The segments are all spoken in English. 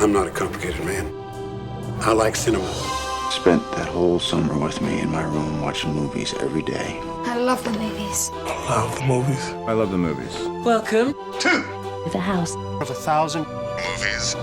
I'm not a complicated man. I like cinema. Spent that whole summer with me in my room watching movies every day. I love the movies. I love the movies. I love the movies. Welcome The house. Of 1,000 movies.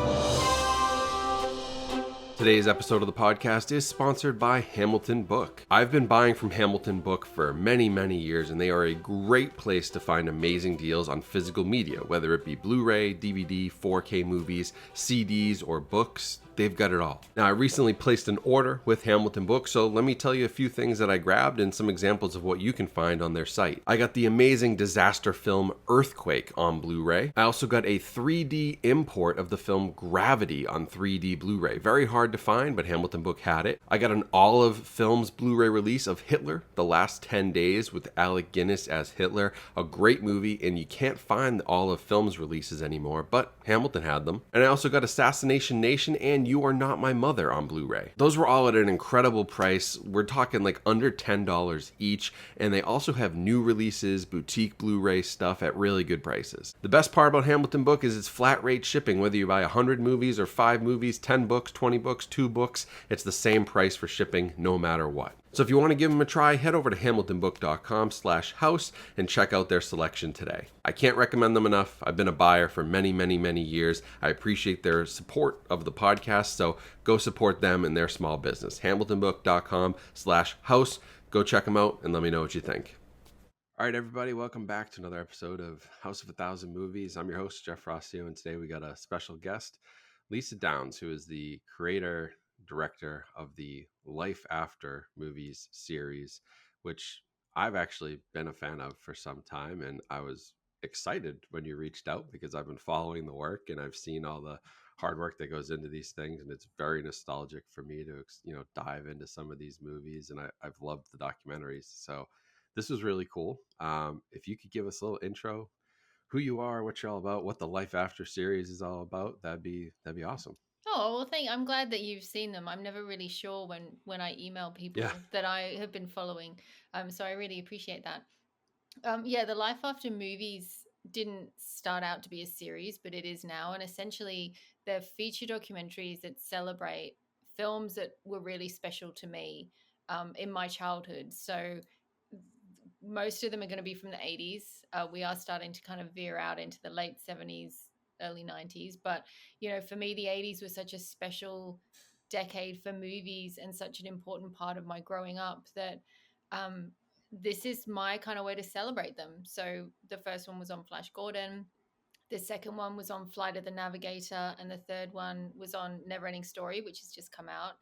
Today's episode of the podcast is sponsored by Hamilton Book. I've been buying from Hamilton Book for many, many years, and they are a great place to find amazing deals on physical media, whether it be Blu-ray, DVD, 4K movies, CDs, or books. They've got it all. Now, I recently placed an order with Hamilton Book, so let me tell you a few things that I grabbed and some examples of what you can find on their site. I got the amazing disaster film Earthquake on Blu-ray. I also got a 3D import of the film Gravity on 3D Blu-ray. Very hard to find, but Hamilton Book had it. I got an Olive Films Blu-ray release of Hitler, The Last 10 Days with Alec Guinness as Hitler. A great movie, and you can't find the Olive Films releases anymore, but Hamilton had them. And I also got Assassination Nation and You Are Not My Mother on Blu-ray. Those were all at an incredible price. We're talking like under $10 each, and they also have new releases, boutique Blu-ray stuff at really good prices. The best part about Hamilton Book is it's flat rate shipping, whether you buy 100 movies or 5 movies, 10 books, 20 books, 2 books, it's the same price for shipping no matter what. So if you want to give them a try, head over to hamiltonbook.com/house and check out their selection today. I can't recommend them enough. I've been a buyer for many, many, many years. I appreciate their support of the podcast, so go support them and their small business. hamiltonbook.com/house. Go check them out and let me know what you think. All right, everybody, welcome back to another episode of House of 1,000 Movies. I'm your host, Jeff Rauseo, and today we got a special guest, Lisa Downs, who is the creator, director of the Life After movies series, which I've actually been a fan of for some time. And I was excited when you reached out because I've been following the work and I've seen all the hard work that goes into these things. And it's very nostalgic for me to, dive into some of these movies. And I've loved the documentaries. So this was really cool. If you could give us a little intro, who you are, what you're all about, what the Life After series is all about, that'd be awesome. Oh, well, I'm glad that you've seen them. I'm never really sure when I email people that I have been following. So I really appreciate that. The Life After movies didn't start out to be a series, but it is now. And essentially, they're feature documentaries that celebrate films that were really special to me in my childhood. So most of them are going to be from the 80s. We are starting to kind of veer out into the late 70s, early 90s. But, for me, the 80s was such a special decade for movies and such an important part of my growing up that this is my kind of way to celebrate them. So the first one was on Flash Gordon. The second one was on Flight of the Navigator. And the third one was on Neverending Story, which has just come out.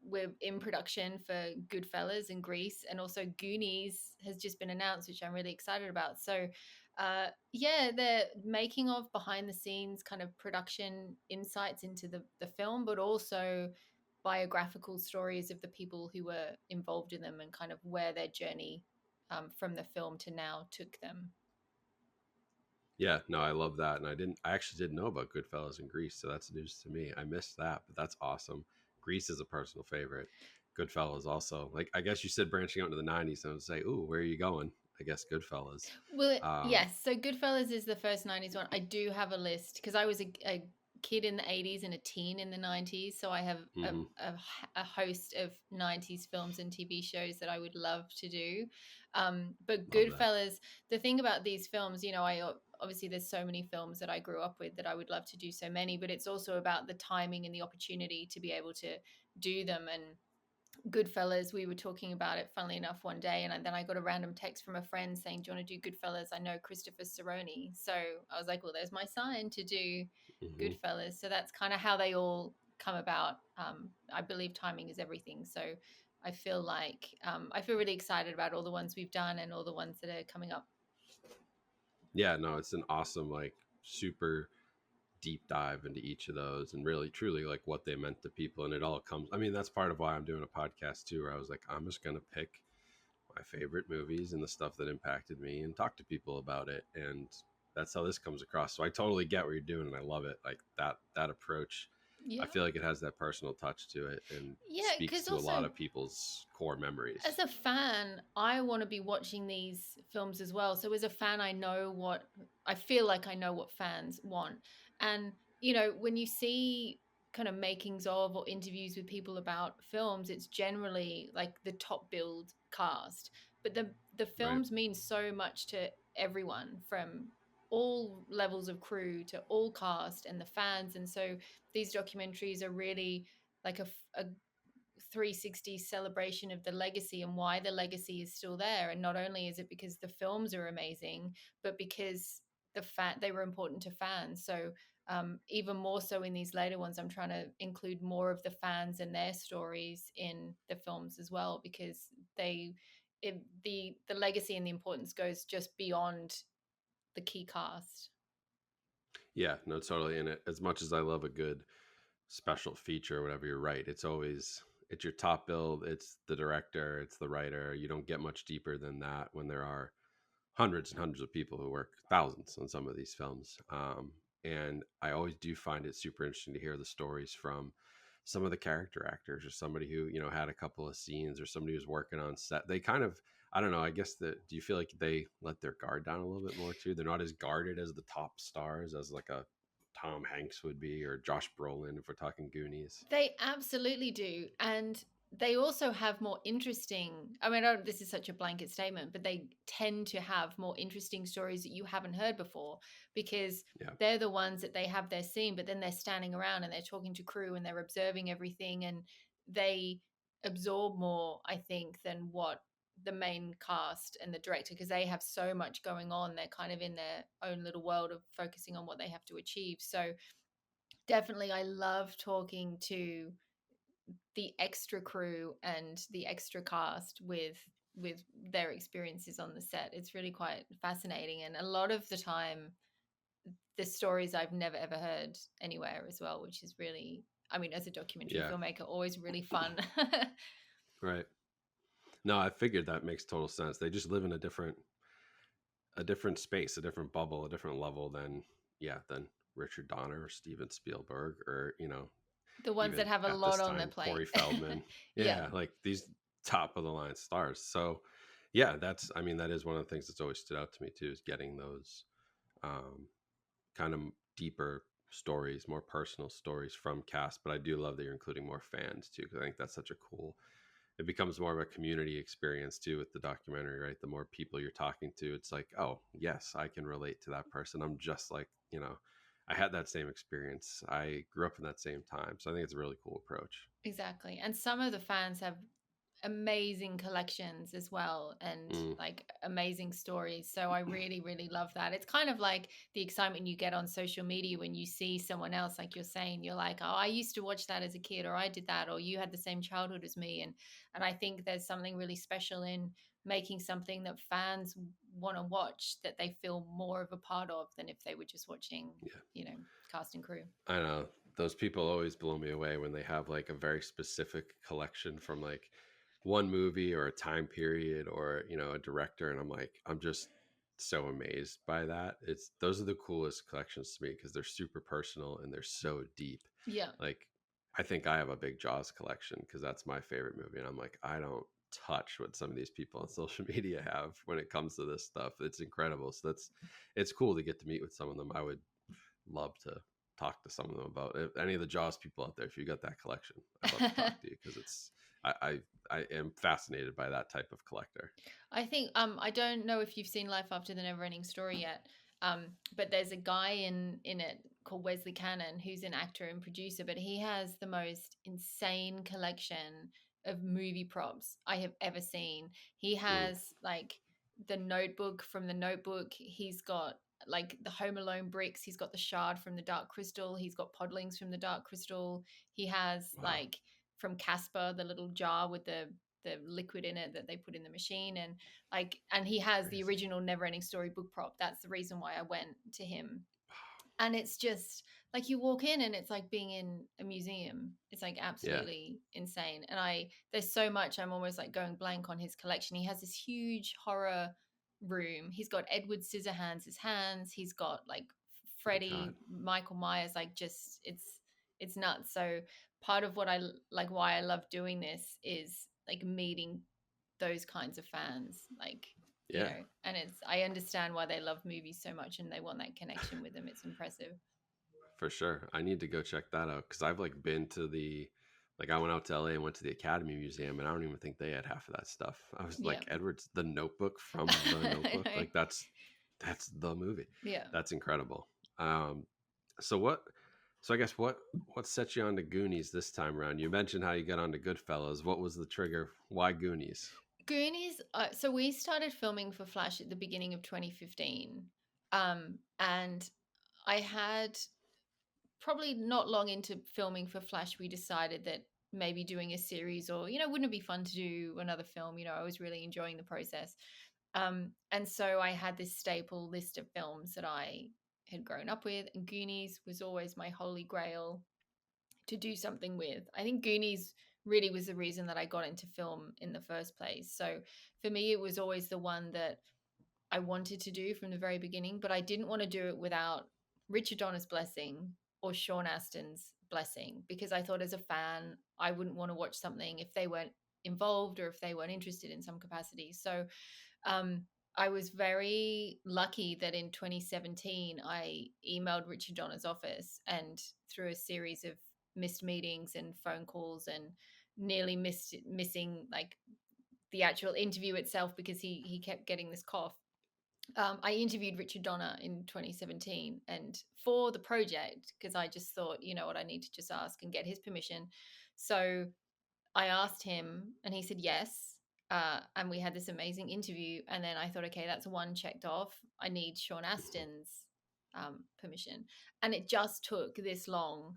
We're in production for Goodfellas and Grease, and also Goonies has just been announced, which I'm really excited about. So the making of behind the scenes kind of production insights into the film, but also biographical stories of the people who were involved in them and kind of where their journey from the film to now took them. Yeah, no, I love that. And I actually didn't know about Goodfellas and Grease, so that's news to me. I missed that, but that's awesome. Grease is a personal favorite. Goodfellas also. Like, I guess you said branching out into the 90s, and I would say, ooh, where are you going? I guess Goodfellas. Well, yes. So Goodfellas is the first 90s one. I do have a list because I was a kid in the 80s and a teen in the 90s. So I have a host of 90s films and TV shows that I would love to do. But Goodfellas, the thing about these films, obviously there's so many films that I grew up with that I would love to do so many, but it's also about the timing and the opportunity to be able to do them. And Goodfellas, we were talking about it, funnily enough, one day, and then I got a random text from a friend saying, do you want to do Goodfellas? I know Christopher Cerrone. So I was like, well, there's my sign to do Goodfellas. So that's kind of how they all come about. I believe timing is everything. So I feel really excited about all the ones we've done and all the ones that are coming up. Yeah, no, it's an awesome, like, super deep dive into each of those and really truly like what they meant to people. And it all comes, that's part of why I'm doing a podcast too, where I was like, I'm just going to pick my favorite movies and the stuff that impacted me and talk to people about it. And that's how this comes across. So I totally get what you're doing and I love it. Like that approach. Yeah. I feel like it has that personal touch to it and Yeah, speaks because to a lot also of people's core memories. as a fan, I want to be watching these films as well. So as a fan, I feel like I know what fans want. And, when you see kind of makings of or interviews with people about films, it's generally like the top billed cast. But the Right. films mean so much to everyone from all levels of crew to all cast and the fans. And so these documentaries are really like a 360 celebration of the legacy and why the legacy is still there. And not only is it because the films are amazing, but because they were important to fans. So even more so in these later ones, I'm trying to include more of the fans and their stories in the films as well, because the legacy and the importance goes just beyond the key cast. Yeah, no, totally. And as much as I love a good special feature or whatever, you're right. It's your top build, it's the director, it's the writer. You don't get much deeper than that when there are hundreds and hundreds of people who work thousands on some of these films. And I always do find it super interesting to hear the stories from some of the character actors or somebody who, had a couple of scenes or somebody who's working on set. They kind of, I don't know, I guess do you feel like they let their guard down a little bit more too? They're not as guarded as the top stars as like a Tom Hanks would be, or Josh Brolin if we're talking Goonies. They absolutely do. And they also have more interesting, I mean, this is such a blanket statement, but they tend to have more interesting stories that you haven't heard before, because Yeah. they're the ones that they have their scene, but then they're standing around and they're talking to crew and they're observing everything, and they absorb more, I think, than what the main cast and the director, because they have so much going on. They're kind of in their own little world of focusing on what they have to achieve. So definitely, I love talking to the extra crew and the extra cast with their experiences on the set. It's really quite fascinating, and a lot of the time the stories I've never ever heard anywhere as well, which is really, I mean, as a documentary Yeah. filmmaker, always really fun. Right. No, I figured that makes total sense. They just live in a different space, a different bubble, a different level than Richard Donner or Steven Spielberg, or The ones even that have a at lot this on their time plate. Corey Feldman. Yeah. Yeah, like these top of the line stars. So yeah, that is one of the things that's always stood out to me too, is getting those um, kind of deeper stories, more personal stories from cast. But I do love that you're including more fans too, because I think that's such a cool, it becomes more of a community experience too with the documentary, right? The more people you're talking to, it's like, oh yes, I can relate to that person. I'm just like, I had that same experience. I grew up in that same time. So I think it's a really cool approach. Exactly. And some of the fans have amazing collections as well, and Mm, like amazing stories. So I really, really love that. It's kind of like the excitement you get on social media when you see someone else, like you're saying, you're like, oh, I used to watch that as a kid, or I did that, or you had the same childhood as me. And I think there's something really special in making something that fans want to watch, that they feel more of a part of than if they were just watching, yeah. cast and crew. I know those people always blow me away when they have like a very specific collection from like one movie or a time period or a director, and I'm just so amazed by that. Those are the coolest collections to me because they're super personal and they're so deep. Yeah. Like I think I have a big Jaws collection because that's my favorite movie, and I'm like, I don't touch what some of these people on social media have when it comes to this stuff. It's incredible. So it's cool to get to meet with some of them. I would love to talk to some of them about if any of the Jaws people out there. If you got that collection, I'd love to talk to you because I am fascinated by that type of collector. I think I don't know if you've seen Life After the Never-Ending Story yet. But there's a guy in it called Wesley Cannon, who's an actor and producer, but he has the most insane collection of movie props I have ever seen. He Mm, has like the Notebook from The Notebook. He's got like the Home Alone bricks. He's got the Shard from the Dark Crystal. He's got Podlings from the Dark Crystal. He has wow, like from Casper, the little jar with the liquid in it that they put in the machine, and he has the crazy. original Neverending Story book prop. That's the reason why I went to him. And it's just like you walk in and it's like being in a museum. It's like Yeah, absolutely insane. And there's so much, I'm almost like going blank on his collection. He has this huge horror room. He's got Edward Scissorhands' hands. He's got like my God. Freddy, Michael Myers, like just it's nuts. So part of what like why I love doing this is like meeting those kinds of fans, like, you Yeah, know, and I understand why they love movies so much and they want that connection with them. It's impressive. for sure. I need to go check that out because I've like been to like I went out to LA and went to the Academy Museum, and I don't even think they had half of that stuff. I was Yeah. like, Edward's The Notebook from The I Notebook. know. Like that's the movie. Yeah. That's incredible. Um, so what? So I guess what set you on to Goonies this time around? You mentioned how you got onto Goodfellas. What was the trigger? Why Goonies? Goonies. So we started filming for Flash at the beginning of 2015, and I had probably not long into filming for Flash, we decided that maybe doing a series, or, you know, wouldn't it be fun to do another film? You know, I was really enjoying the process. And so I had this staple list of films that I had grown up with, and Goonies was always my holy grail to do something with. I think Goonies really was the reason that I got into film in the first place. So for me, it was always the one that I wanted to do from the very beginning, but I didn't want to do it without Richard Donner's blessing or Sean Astin's blessing, because I thought as a fan, I wouldn't want to watch something if they weren't involved or if they weren't interested in some capacity. So um, I was very lucky that in 2017, I emailed Richard Donner's office, and through a series of missed meetings and phone calls and nearly missing like the actual interview itself because he kept getting this cough. I interviewed Richard Donner in 2017 and for the project, because I just thought, you know what, I need to just ask and get his permission. So I asked him and he said yes. And we had this amazing interview. And then I thought, okay, that's one checked off. I need Sean Astin's permission. And it just took this long.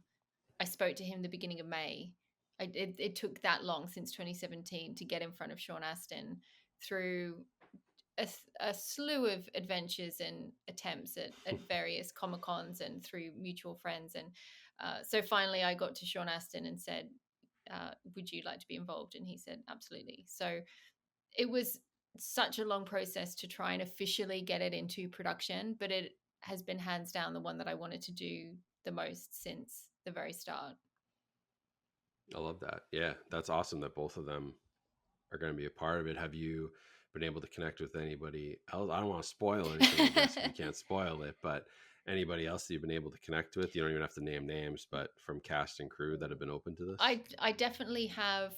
I spoke to him the beginning of May. It took that long since 2017 to get in front of Sean Astin through a slew of adventures and attempts at various Comic Cons and through mutual friends. And so finally I got to Sean Astin and said, would you like to be involved? And he said, absolutely. So it was such a long process to try and officially get it into production, but it has been hands down the one that I wanted to do the most since the very start. I love that. Yeah, that's awesome that both of them are going to be a part of it. Have you been able to connect with anybody else? I don't want to spoil anything. I guess if you can't spoil it, but anybody else that you've been able to connect with? You don't even have to name names, but from cast and crew that have been open to this? I definitely have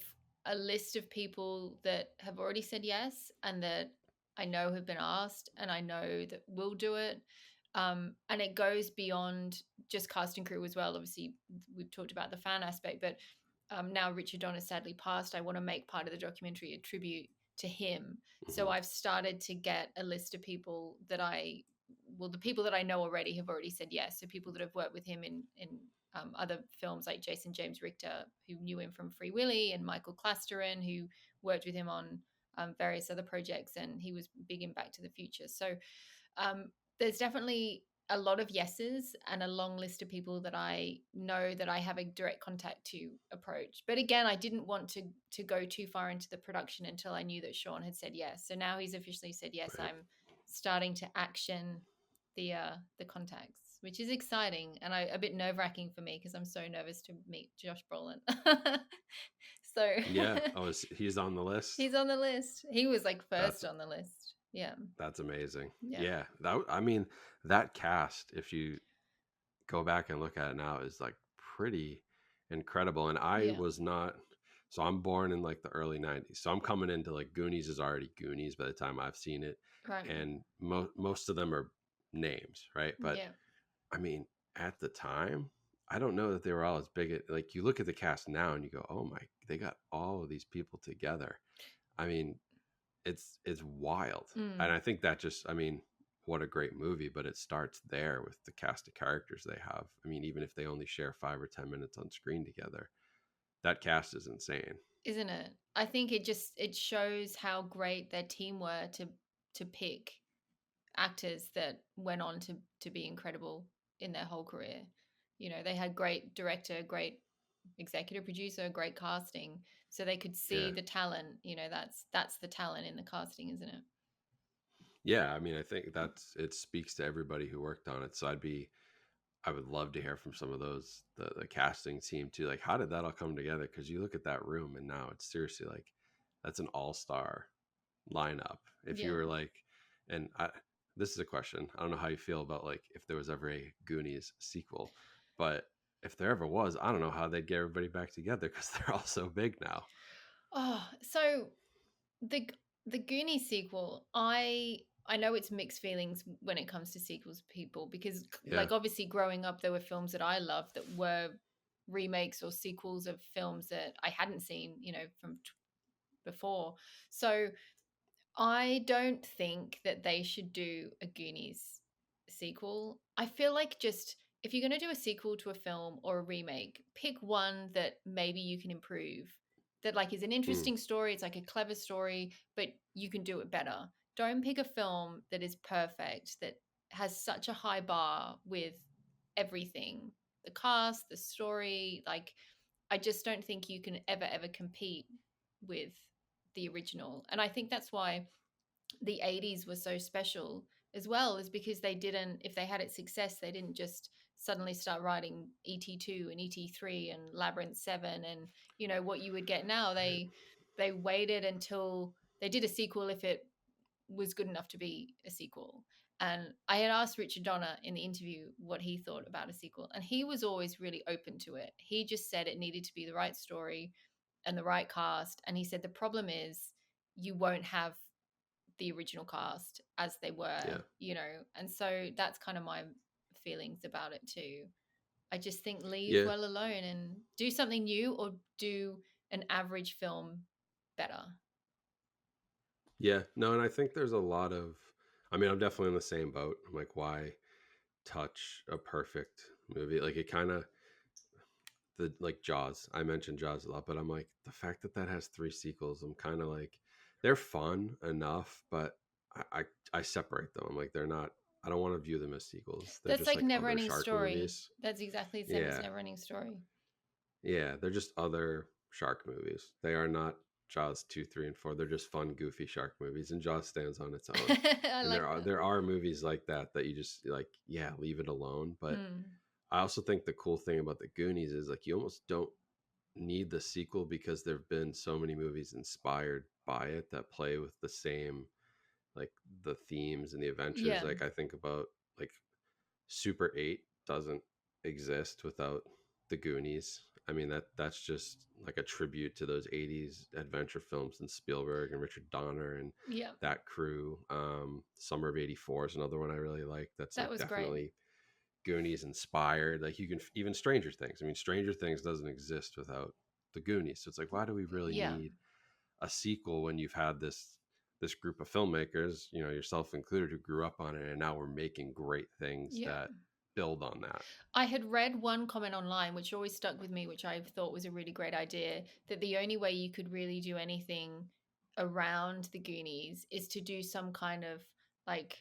a list of people that have already said yes and that I know have been asked and I know that will do it. And it goes beyond just cast and crew as well. Obviously, we've talked about the fan aspect, but now Richard Donner sadly passed. I want to make part of the documentary a tribute to him. So I've started to get a list of people that the people that I know already have already said yes. So people that have worked with him in other films like Jason James Richter, who knew him from Free Willy, and Michael Clasterin, who worked with him on various other projects, and he was big in Back to the Future. So there's definitely a lot of yeses and a long list of people that I know that I have a direct contact to approach. But again, I didn't want to go too far into the production until I knew that Sean had said yes. So now he's officially said yes. Right. I'm starting to action the contacts, which is exciting and a bit nerve-wracking for me because I'm so nervous to meet Josh Brolin. So Yeah. Oh, he's on the list? he's on the list. He was like first That's on the list. Yeah. That's amazing. Yeah. Yeah. I mean, that cast, if you go back and look at it now, is like pretty incredible. And I Yeah. was not, so I'm born in like the early 90s. So I'm coming into like Goonies is already Goonies by the time I've seen it. Right. And most of them are names, right? But yeah. I mean, at the time, I don't know that they were all as big. Like you look at the cast now and you go, oh my, they got all of these people together. I mean, it's wild. And I think that just, I mean, what a great movie, but it starts there with the cast of characters they have. I mean, even if they only share 5 or 10 minutes on screen together, that cast is insane. Isn't it? I think it shows how great their team were to pick actors that went on to be incredible in their whole career. You know, they had great director, great executive producer, great casting, so they could see the talent. You know, that's the talent in the casting, isn't it? Yeah, I mean, I think it speaks to everybody who worked on it. So I would love to hear from some of those the casting team too. Like, how did that all come together? Because you look at that room, and now it's seriously like that's an all-star lineup. If you Yeah. were like, and this is a question. I don't know how you feel about like if there was ever a Goonies sequel, but if there ever was, I don't know how they'd get everybody back together because they're all so big now. Oh, so the the Goonies sequel, I know it's mixed feelings when it comes to sequels, people, because Yeah. like obviously growing up there were films that I loved that were remakes or sequels of films that I hadn't seen, from before. So I don't think that they should do a Goonies sequel. I feel like just if you're going to do a sequel to a film or a remake, pick one that maybe you can improve. That like is an Mm, interesting story, it's like a clever story, but you can do it better. Don't pick a film that is perfect, that has such a high bar with everything. The cast, the story, like I just don't think you can ever compete with the original. And I think that's why the 80s was so special as well, is because they didn't, if they had its success, they didn't just suddenly start writing ET2 and ET3 and Labyrinth 7 and what you would get now. right. They waited until they did a sequel if it was good enough to be a sequel. And I had asked Richard Donner in the interview what he thought about a sequel, and he was always really open to it. He just said it needed to be the right story and the right cast. And he said the problem is you won't have the original cast as they were, Yeah. and so that's kind of my feelings about it too. I just think leave Yeah. well alone and do something new or do an average film better. Yeah. No, and I think there's a lot of, I mean, I'm definitely in the same boat. I'm like, why touch a perfect movie? Like, it kind of, the like Jaws. I mentioned Jaws a lot, but I'm like the fact that that has three sequels. I'm kind of like they're fun enough, but I separate them. I'm like they're not. I don't want to view them as sequels. They're That's just like like Never other Ending shark Story. movies. That's exactly the same as Yeah, Never Ending Story. yeah. They're just other shark movies. They are not Jaws 2, 3, and 4. They're just fun, goofy shark movies, and Jaws stands on its own. I And like that. there are movies like that that you just like, yeah, leave it alone. But Mm. I also think the cool thing about the Goonies is like you almost don't need the sequel because there have been so many movies inspired by it that play with the same like the themes and the adventures. Yeah. Like I think about like Super 8 doesn't exist without the Goonies. I mean that's just like a tribute to those 80s adventure films and Spielberg and Richard Donner and Yeah. that crew. Summer of 84 is another one I really like. That's That like was great. definitely Goonies inspired. Like you can even Stranger Things. I mean, Stranger Things doesn't exist without the Goonies. So it's like, why do we really Yeah. need a sequel when you've had this group of filmmakers, you know, yourself included, who grew up on it, and now we're making great things Yeah. that build on that. I had read one comment online which always stuck with me, which I thought was a really great idea, that the only way you could really do anything around the Goonies is to do some kind of like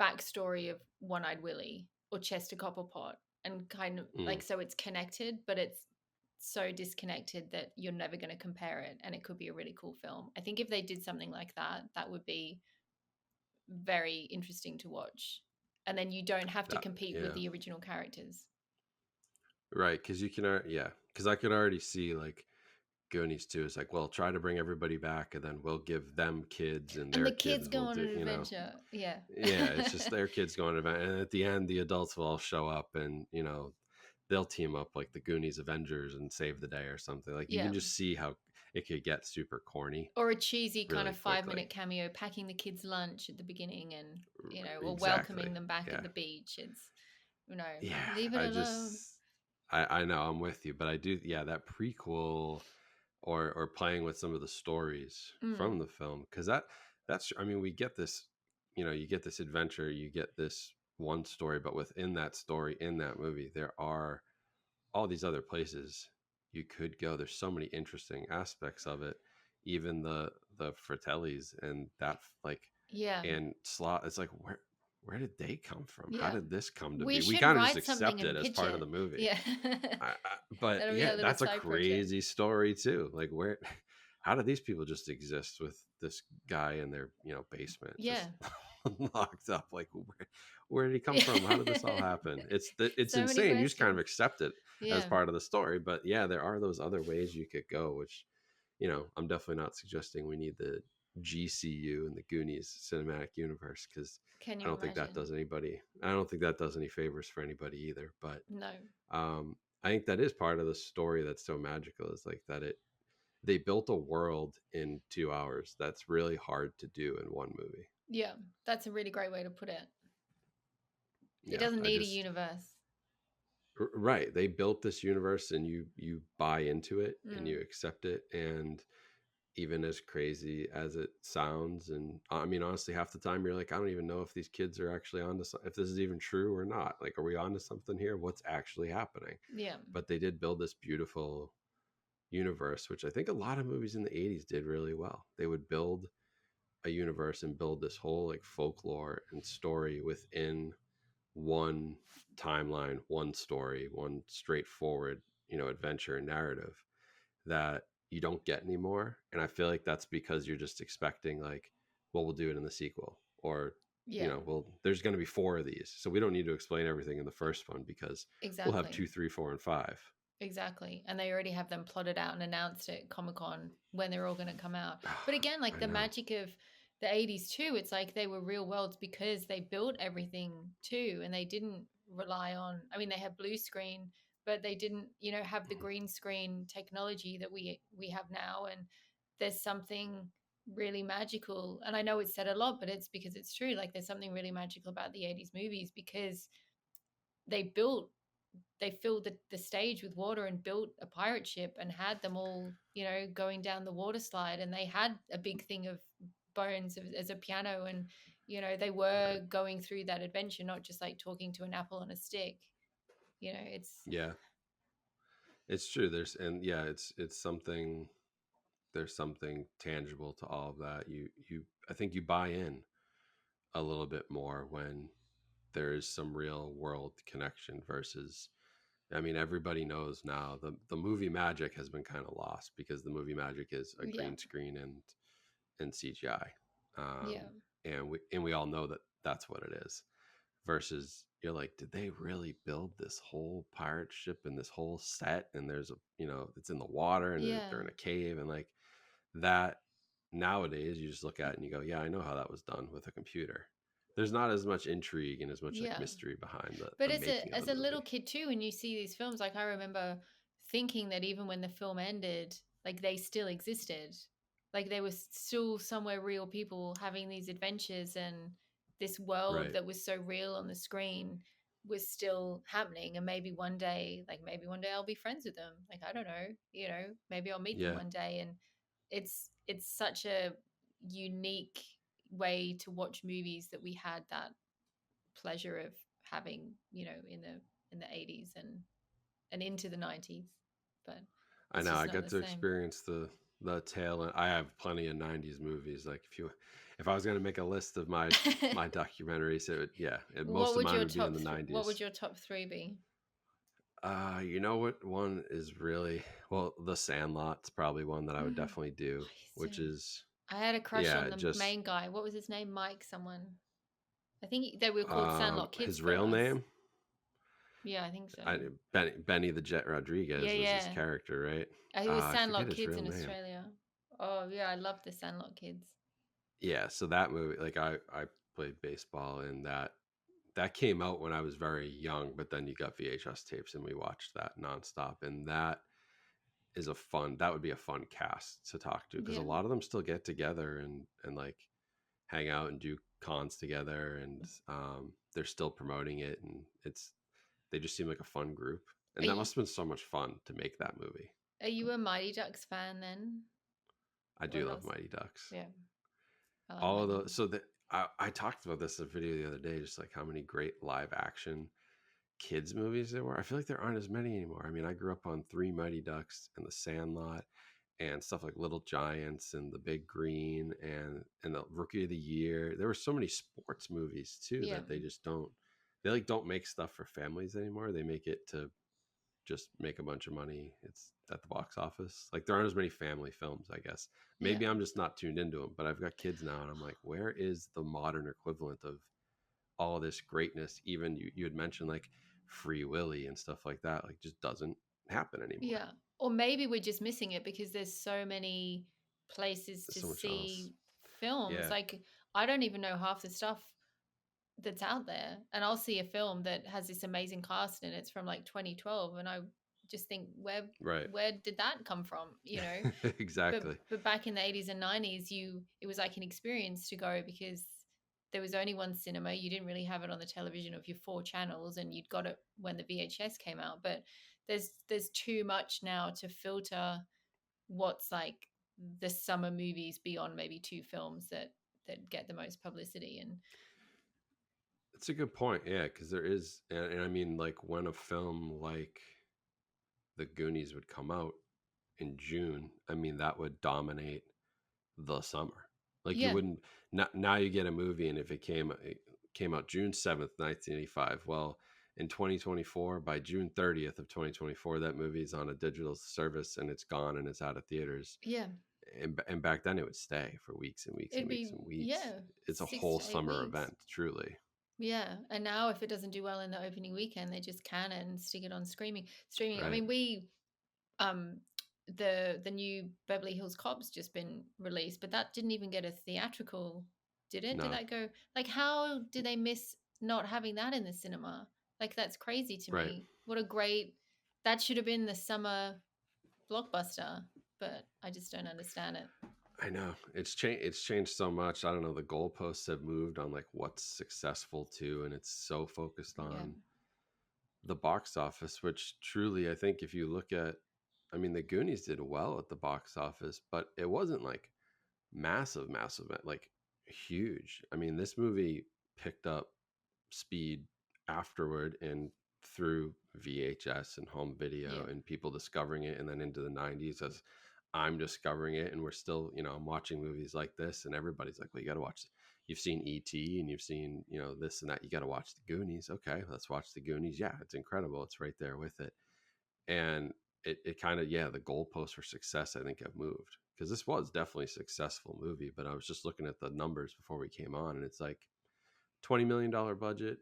backstory of One-Eyed Willie or Chester Copperpot, and kind of Mm, like so it's connected, but it's so disconnected that you're never going to compare it, and it could be a really cool film. I think if they did something like that, that would be very interesting to watch. And then you don't have to that, compete with yeah, the original characters. right. Because you can, yeah. Because I could already see like Goonies too. It's like, well, try to bring everybody back, and then we'll give them kids, and And their the kids kids go will on do, an you know. adventure. Yeah. Yeah, it's just their kids going to event, and at the end, the adults will all show up, and you know, they'll team up like the Goonies Avengers and save the day or something. Like you Yeah. can just see how it could get super corny Or a cheesy kind really of quickly. 5-minute cameo packing the kids lunch at the beginning and, or Exactly. welcoming them back Yeah. at the beach. It's, Yeah. leave it I alone. just, I know I'm with you, but I do. Yeah, that prequel or playing with some of the stories Mm. from the film, because that's I mean we get this, you know, you get this adventure, you get this one story, but within that story in that movie there are all these other places you could go. There's so many interesting aspects of it, even the Fratellis and that like Yeah. and slot. It's like where did they come from? How Yeah. did this come to We be? We should kind of just write something accept it and as pitch part of it. the movie. Yeah. But That'll be yeah, our little that's a side project. crazy story too. Like where, how do these people just exist with this guy in their basement, Yeah. just locked up? Like Where did he come from? How did this all happen? It's So many insane. You just kind of questions. accept it as Yeah. part of the story. But yeah, there are those other ways you could go, which, I'm definitely not suggesting we need the GCU and the Goonies cinematic universe, because Can I you don't think that imagine? does anybody. I don't think that does any favors for anybody either. But No. I think that is part of the story that's so magical, is like that they built a world in 2 hours that's really hard to do in one movie. Yeah, that's a really great way to put it. It Yeah, doesn't need a universe. right. They built this universe, and you buy into it and you accept it. And even as crazy as it sounds, and I mean, honestly, half the time you're like, I don't even know if these kids are actually onto if this is even true or not. Like, are we onto something here? What's actually happening? Yeah. But they did build this beautiful universe, which I think a lot of movies in the 80s did really well. They would build a universe and build this whole like folklore and story within one timeline, one story, one straightforward, adventure and narrative that you don't get anymore. And I feel like that's because you're just expecting, like, well, we'll do it in the sequel, or Yeah. well, there's going to be 4 of these, so we don't need to explain everything in the first one, because we'll have Exactly. 2, 3, 4, and 5. Exactly. And they already have them plotted out and announced at Comic-Con when they're all going to come out. But again, like I the know. magic of the 80s too, it's like they were real worlds because they built everything too, and they didn't rely on, I mean, they had blue screen, but they didn't, have the green screen technology that we have now. And there's something really magical. And I know it's said a lot, but it's because it's true. Like there's something really magical about the 80s movies because they built they filled the stage with water and built a pirate ship and had them all, going down the water slide. And they had a big thing of bones as a piano. And, they were Right. going through that adventure, not just like talking to an apple on a stick. It's, Yeah, it's true. It's something. There's something tangible to all of that. I think you buy in a little bit more when there is some real world connection versus, I mean, everybody knows now the movie magic has been kind of lost, because the movie magic is a yeah, green screen and CGI. yeah, And we all know that that's what it is. Versus, you're like, did they really build this whole pirate ship and this whole set? And there's it's in the water, and yeah, they're in a cave, and like that. Nowadays, you just look at it and you go, yeah, I know how that was done with a computer. There's not as much intrigue and as much like yeah. mystery behind But the as making a of as the a little movie. kid too, when you see these films, like I remember thinking that even when the film ended, like they still existed, like they were still somewhere real people having these adventures, and this world Right. that was so real on the screen was still happening. And maybe one day I'll be friends with them. Like I don't know, maybe I'll meet them Yeah. one day. And it's such a unique way to watch movies that we had that pleasure of having, in the 80s and into the 90s. But I it's know. just I not got the to same. experience the tail end. I have plenty of 90s movies. Like, if I was going to make a list of my documentaries, most of mine would be in the What 90s. would your top 3 be? You know what one is really, well, The Sandlot's probably one that I would Mm. definitely do, I used which to- is, I had a crush on yeah, the just main guy. What was his name? Mike someone. I think they were called Sandlot Kids his for real us. name. Yeah, I think so. Benny the Jet Rodriguez Yeah, was his yeah. character, right? He was I forget Sandlot his Kids real in name. Australia. Oh, yeah, I love the Sandlot Kids. Yeah, so that movie, like I played baseball, and that came out when I was very young, but then you got VHS tapes and we watched that nonstop, and that would be a fun cast to talk to, because a Yeah. lot of them still get together and like hang out and do cons together, and they're still promoting it, and they just seem like a fun group, Are and that you, must have been so much fun to make that movie. are you a Mighty Ducks fan then? I Or do love else? Mighty Ducks. Yeah, I like All of Mighty those. Ducks. So that I talked about this in a video the other day, just like how many great live action kids movies there were. I feel like there aren't as many anymore. I mean, I grew up on Three Mighty Ducks and The Sandlot and stuff like Little Giants and The Big Green and the Rookie of the Year. There were so many sports movies too Yeah. that they don't make stuff for families anymore. They make it to just make a bunch of money. It's at the box office. Like, there aren't as many family films, I guess. Maybe Yeah. I'm just not tuned into them, but I've got kids now, and I'm like, where is the modern equivalent of all this greatness, even you had mentioned like Free Willy and stuff like that, like just doesn't happen anymore. Yeah. Or maybe we're just missing it because there's so many places There's to so much else. see films. Yeah. Like, I don't even know half the stuff that's out there. And I'll see a film that has this amazing cast and it's from like 2012 and I just think Right. where did that come from, you know? But Exactly. back in the 80s and 90s, it was like an experience to go because there was only one cinema. You didn't really have it on the television of your 4 channels, and you'd got it when the VHS came out. But there's too much now to filter what's like the summer movies beyond maybe 2 films that get the most publicity. And It's a good point. Yeah, because there is, and I mean, like when a film like The Goonies would come out in June, I mean, that would dominate the summer. Like you yeah, wouldn't now you get a movie, and if it came out June 7th, 1985. Well, in 2024, by June 30th of 2024, that movie's on a digital service and it's gone and it's out of theaters. yeah, And back then it would stay for weeks and weeks and it'd weeks be, and weeks. yeah, It's a six whole to eight summer weeks. event, truly. Yeah, and now if it doesn't do well in the opening weekend, they just can it and stick it on streaming. I Right. mean, we um the new Beverly Hills Cop's just been released, but that didn't even get a theatrical, did it? Did No. that go, like, how did they miss not having that in the cinema? Like, that's crazy to Right. me. What a great, that should have been the summer blockbuster, but I just don't understand it. I know it's changed so much. I don't know, the goalposts have moved on like what's successful too, and it's so focused Yeah. on the box office, which truly, I think if you look at, I mean, the Goonies did well at the box office, but it wasn't like massive, like huge. I mean, this movie picked up speed afterward and through VHS and home video Yeah. and people discovering it, and then into the 90s as I'm discovering it, and we're still, I'm watching movies like this and everybody's like, well, you got to watch, you've seen ET and you've seen, this and that, you got to watch the Goonies. Okay, let's watch the Goonies. Yeah, it's incredible, it's right there with it. And it kind of, yeah, the goalposts for success I think have moved, because this was definitely a successful movie, but I was just looking at the numbers before we came on and it's like $20 million budget,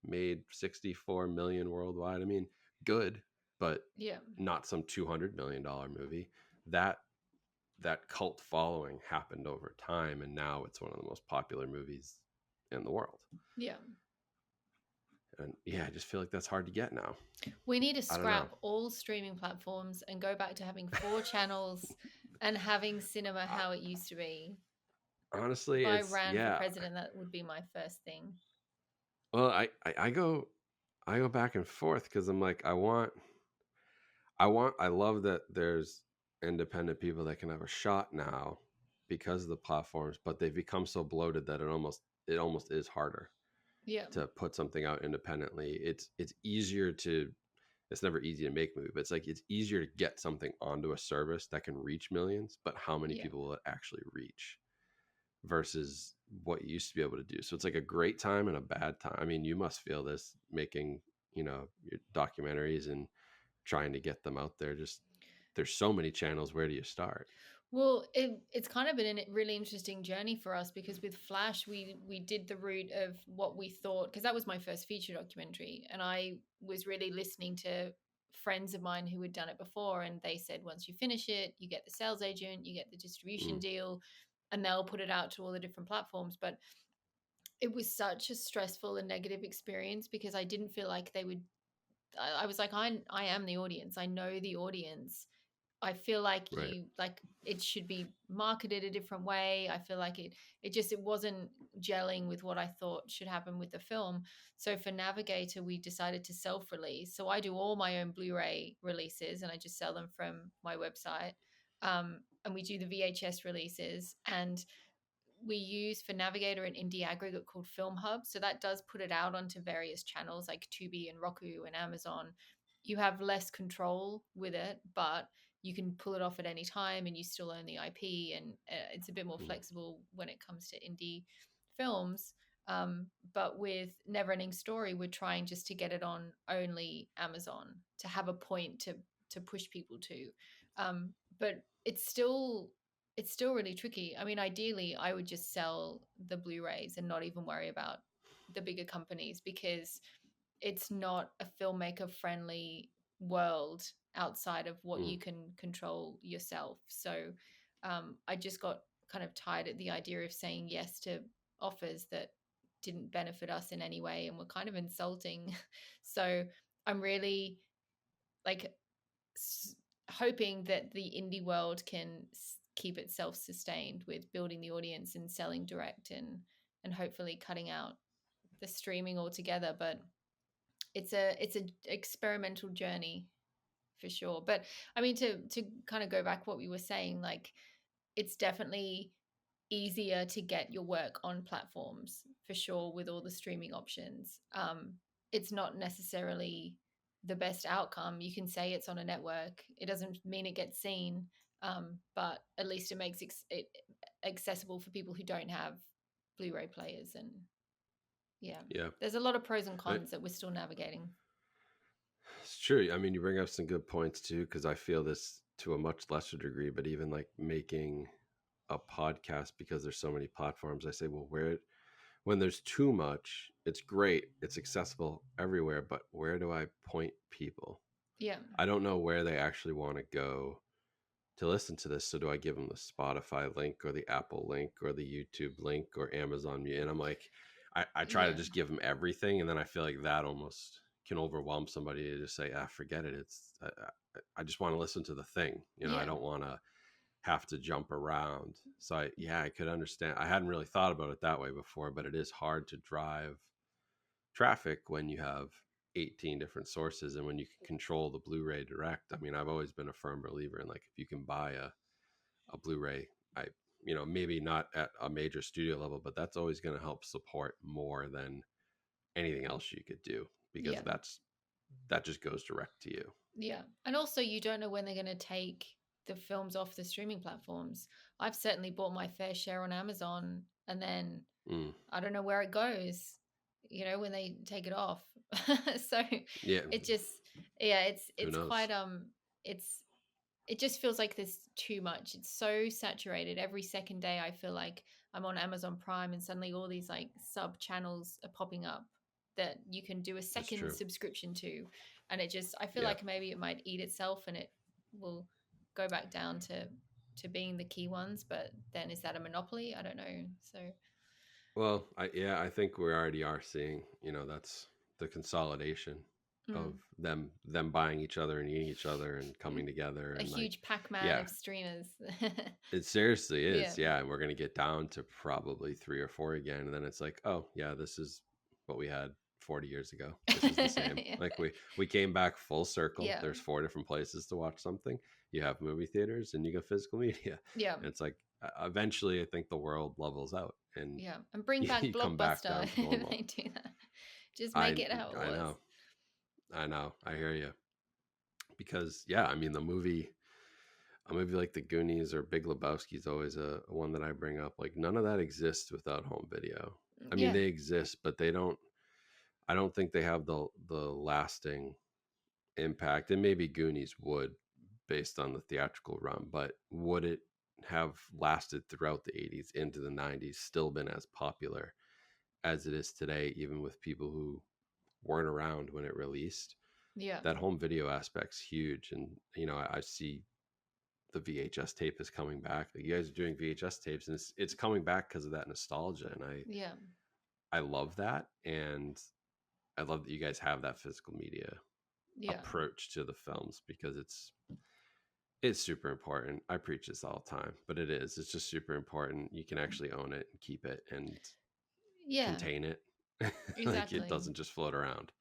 made 64 million worldwide. I mean, good, but Yeah. not some $200 million movie. That cult following happened over time, and now it's one of the most popular movies in the world. Yeah. And yeah, I just feel like that's hard to get now. We need to I don't know. scrap all streaming platforms and go back to having 4 channels and having cinema how it used to be. Honestly, If I it's, ran for yeah. president, that would be my first thing. Well, I go back and forth because I'm like, I love that there's independent people that can have a shot now because of the platforms, but they've become so bloated that it almost is harder Yeah. to put something out independently. It's easier to, it's never easy to make a movie, but it's like it's easier to get something onto a service that can reach millions, but how many Yeah. people will it actually reach versus what you used to be able to do? So it's like a great time and a bad time. I mean, you must feel this making, your documentaries and trying to get them out there. Just there's so many channels. Where do you start? Well, it's kind of been a really interesting journey for us because with Flash, we did the route of what we thought, because that was my first feature documentary, and I was really listening to friends of mine who had done it before, and they said once you finish it, you get the sales agent, you get the distribution deal, and they'll put it out to all the different platforms. But it was such a stressful and negative experience because I didn't feel like they would. I was like, I am the audience. I know the audience. I feel like Right. it should be marketed a different way. I feel like it wasn't gelling with what I thought should happen with the film. So for Navigator, we decided to self-release. So I do all my own Blu-ray releases and I just sell them from my website. And we do the VHS releases, and we use for Navigator an indie aggregate called Film Hub. So that does put it out onto various channels like Tubi and Roku and Amazon. You have less control with it, but you can pull it off at any time and you still own the IP. And it's a bit more flexible when it comes to indie films. But with Neverending Story, we're trying just to get it on only Amazon to have a point to push people to. But it's still really tricky. I mean, ideally, I would just sell the Blu-rays and not even worry about the bigger companies, because it's not a filmmaker friendly world outside of what you can control yourself. So I just got kind of tired at the idea of saying yes to offers that didn't benefit us in any way and were kind of insulting. So I'm really like hoping that the indie world can keep itself sustained with building the audience and selling direct, and hopefully cutting out the streaming altogether. But it's a experimental journey for sure. But I mean, to kind of go back what we were saying, like, it's definitely easier to get your work on platforms for sure with all the streaming options. It's not necessarily the best outcome. You can say it's on a network, it doesn't mean it gets seen, but at least it makes it accessible for people who don't have Blu-ray players. And Yeah. there's a lot of pros and cons that we're still navigating. It's true. I mean, you bring up some good points too, because I feel this to a much lesser degree, but even like making a podcast, because there's so many platforms, I say, well, when there's too much, it's great, it's accessible everywhere, but where do I point people? Yeah. I don't know where they actually want to go to listen to this. So do I give them the Spotify link or the Apple link or the YouTube link or Amazon Music? And I'm like, I try to just give them everything, and then I feel like that almost can overwhelm somebody to just say, forget it. I just want to listen to the thing. I don't want to have to jump around. So I could understand. I hadn't really thought about it that way before, but it is hard to drive traffic when you have 18 different sources and when you can control the Blu-ray direct. I mean, I've always been a firm believer in, like, if you can buy a Blu-ray, maybe not at a major studio level, but that's always going to help support more than anything else you could do, because that just goes direct to you. Yeah. And also, you don't know when they're going to take the films off the streaming platforms. I've certainly bought my fair share on Amazon, and then I don't know where it goes, when they take it off. So it just, it's quite, it just feels like there's too much. It's so saturated. Every second day, I feel like I'm on Amazon Prime, and suddenly all these like sub channels are popping up that you can do a second subscription to. And I feel like maybe it might eat itself and it will go back down to being the key ones. But then, is that a monopoly? I don't know. So, well, I think we already are seeing, that's the consolidation of them buying each other and eating each other and coming together. A and huge Pac-Man of streamers. It seriously is. Yeah. And we're going to get down to probably 3 or 4 again. And then it's like, oh yeah, this is what we had 40 years ago. This is the same. Like we came back full circle. There's 4 different places to watch something. You have movie theaters and you got physical media. Yeah. And it's like, eventually I think the world levels out, and and bring back Blockbuster if they do that. Just make it how it was. I know. I hear you. Because I mean, a movie like The Goonies or Big Lebowski is always a one that I bring up. Like, none of that exists without home video. I mean, they exist, but I don't think they have the lasting impact. And maybe Goonies would, based on the theatrical run, but would it have lasted throughout the 80s into the 90s, still been as popular as it is today, even with people who weren't around when it released? That home video aspect's huge. And I see the VHS tape is coming back. Like, you guys are doing VHS tapes, and it's coming back because of that nostalgia, and I love that. And I love that you guys have that physical media approach to the films, because it's super important. I preach this all the time, but it's just super important. You can actually own it and keep it and contain it. Exactly. Like, it doesn't just float around.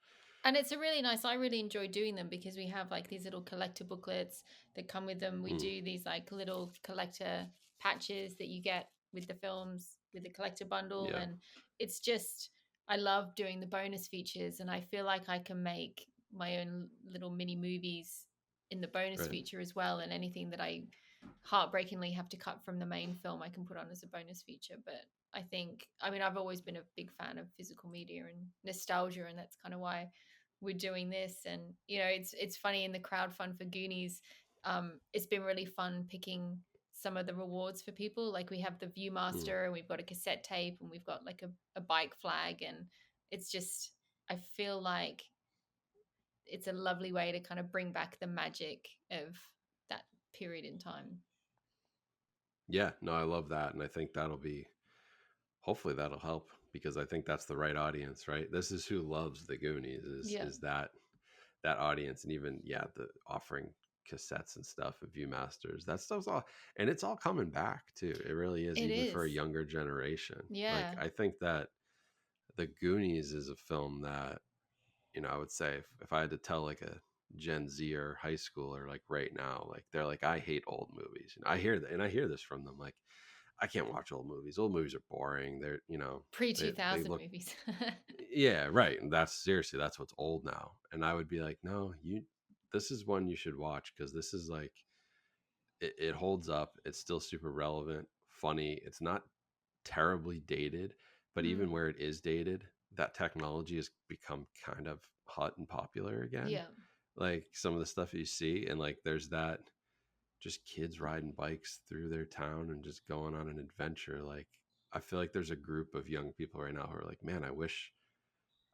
And it's I really enjoy doing them, because we have like these little collector booklets that come with them. We do these like little collector patches that you get with the films, with the collector bundle. And it's just, I love doing the bonus features, and I feel like I can make my own little mini movies in the bonus feature as well. And anything that I heartbreakingly have to cut from the main film, I can put on as a bonus feature. But I've always been a big fan of physical media and nostalgia, and that's kind of why we're doing this. And it's funny, in the crowdfund for Goonies, it's been really fun picking some of the rewards for people. Like, we have the Viewmaster, and we've got a cassette tape, and we've got like a bike flag, and it's just, I feel like it's a lovely way to kind of bring back the magic of that period in time. Yeah, no, I love that. And I think hopefully that'll help, because I think that's the right audience, right? This is who loves the Goonies, Yeah, is that audience. And even, yeah, the offering cassettes and stuff of Viewmasters, that stuff's all, and it's all coming back too. It really is, it even for a is. younger generation. Like, Yeah. I think that the Goonies is a film that, I would say if I had to tell like a Gen Z or high schooler, like right now, like they're like, I hate old movies. And I hear that, and I hear this from them, like, I can't watch old movies. Old movies are boring. They're, Pre they 2000 look, movies. yeah, right. And that's seriously, that's what's old now. And I would be like, no, this is one you should watch, because this is like, it holds up. It's still super relevant, funny. It's not terribly dated, but even Mm, where it is dated, that technology has become kind of hot and popular again. yeah. Like some of the stuff you see, and like there's that, just kids riding bikes through their town and just going on an adventure. Like, I feel like there's a group of young people right now who are like, man, I wish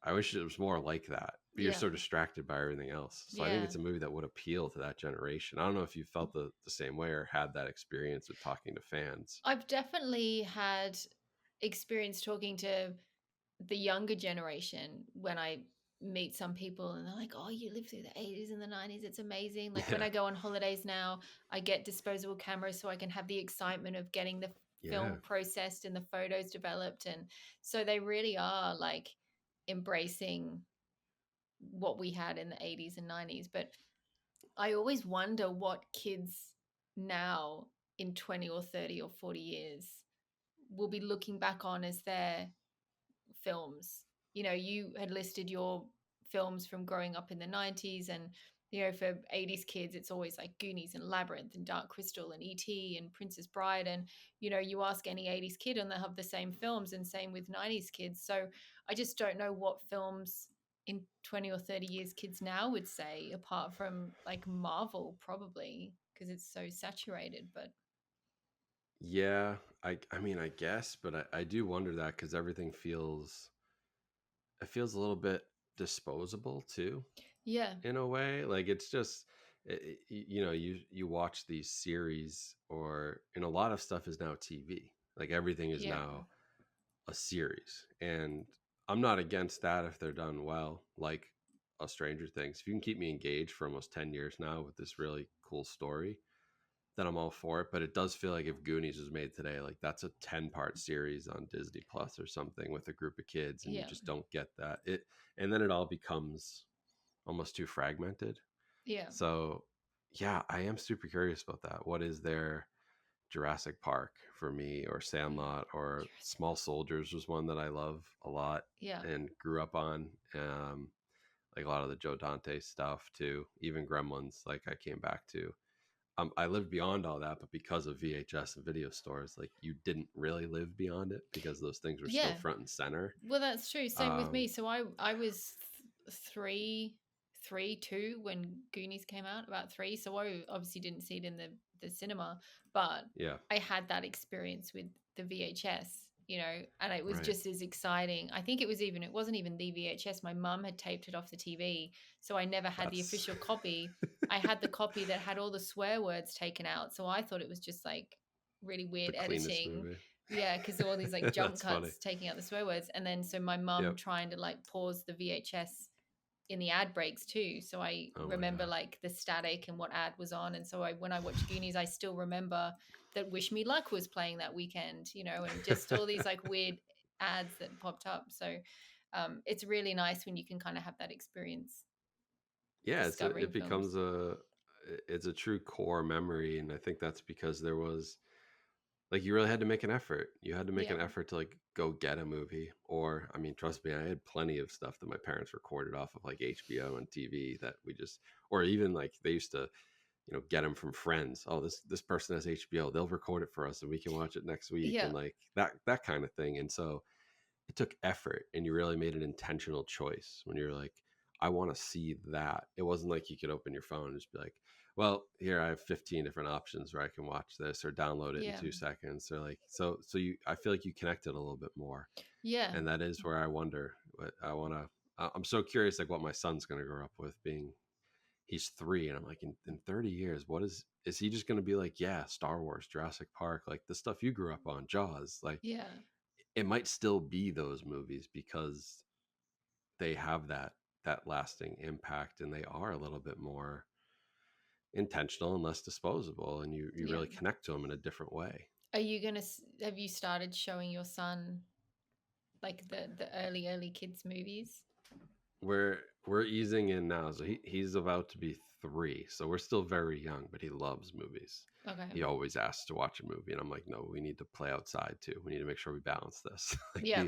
it was more like that. But you're Yeah. so distracted by everything else. So I think Yeah. it's a movie that would appeal to that generation. I don't know if you felt the same way or had that experience with talking to fans. I've definitely had experience talking to the younger generation when I meet some people and they're like, oh, you lived through the 80s and the 90s. It's amazing. Like when Yeah. I go on holidays now, I get disposable cameras so I can have the excitement of getting the Yeah. film processed and the photos developed. And so they really are like embracing what we had in the 80s and 90s. But I always wonder what kids now in 20 or 30 or 40 years will be looking back on as their films. You know, you had listed your films from growing up in the 90s, and for 80s kids it's always like Goonies and Labyrinth and Dark Crystal and ET and Princess Bride, and you ask any 80s kid and they'll have the same films, and same with 90s kids. So I just don't know what films in 20 or 30 years kids now would say, apart from like Marvel, probably because it's so saturated. But Yeah. I mean, I guess, but I do wonder that, because everything feels a little bit disposable too, yeah, in a way. Like, it's just, you watch these series, or, and a lot of stuff is now TV. Like, everything is yeah, now a series, and I'm not against that if they're done well, like a Stranger Things. If you can keep me engaged for almost 10 years now with this really cool story, then I'm all for it. But it does feel like if Goonies was made today, like that's a 10-part series on Disney Plus or something with a group of kids, and you yeah, just don't get that. And then it all becomes almost too fragmented. yeah. So yeah, I am super curious about that. What is their Jurassic Park for me, or Mm. Sandlot, or Jurassic Small Soldiers was one that I love a lot Yeah. and grew up on. Like a lot of the Joe Dante stuff too, even Gremlins, like I came back to. I lived beyond all that, but because of VHS and video stores, like you didn't really live beyond it, because those things were still Yeah. front and center. Well, that's true. Same with Um, me. So I was three, two when Goonies came out, about three. So I obviously didn't see it in the cinema, but yeah, I had that experience with the VHS, and it was right. just as exciting. I think it wasn't even the VHS. My mum had taped it off the TV, so I never had the That's official copy. I had the copy that had all the swear words taken out, so I thought it was just like really the weird cleanest editing. movie. Yeah, because all these like jump That's funny. cuts taking out the swear words. And then so my mum Yep. trying to like pause the VHS in the ad breaks too. So I Oh my remember god. like the static and what ad was on. And so when I watched Goonies, I still remember that Wish Me Luck was playing that weekend, and just all these like weird ads that popped up. So it's really nice when you can kind of have that experience Yeah, discovering it films. becomes it's a true core memory, and I think that's because there was, like, you really had to make an effort. You had to make Yeah. an effort to like go get a movie. Or, I mean, trust me, I had plenty of stuff that my parents recorded off of like HBO and TV that we just, or even like they used to, get them from friends. Oh, this person has HBO, they'll record it for us and we can watch it next week, Yeah. and like that kind of thing. And so it took effort, and you really made an intentional choice when you're like, I want to see that. It wasn't like you could open your phone and just be like, well, here I have 15 different options where I can watch this or download it in Yeah. 2 seconds. Or like, so I feel like you connected a little bit more. Yeah. And that is where I wonder, But I'm so curious, like what my son's going to grow up with, being he's 3, and I'm like, in 30 years, what is he just going to be like? Yeah, Star Wars, Jurassic Park, like the stuff you grew up on, Jaws. Like Yeah. it might still be those movies because they have that lasting impact, and they are a little bit more intentional and less disposable, and you Yeah. really connect to them in a different way. Are you gonna? Have you started showing your son like the early kids movies? We're easing in now, so he's about to be 3, so we're still very young, but he loves movies. Okay. He always asks to watch a movie, and I'm like, no, we need to play outside too. We need to make sure we balance this. Like, Yeah.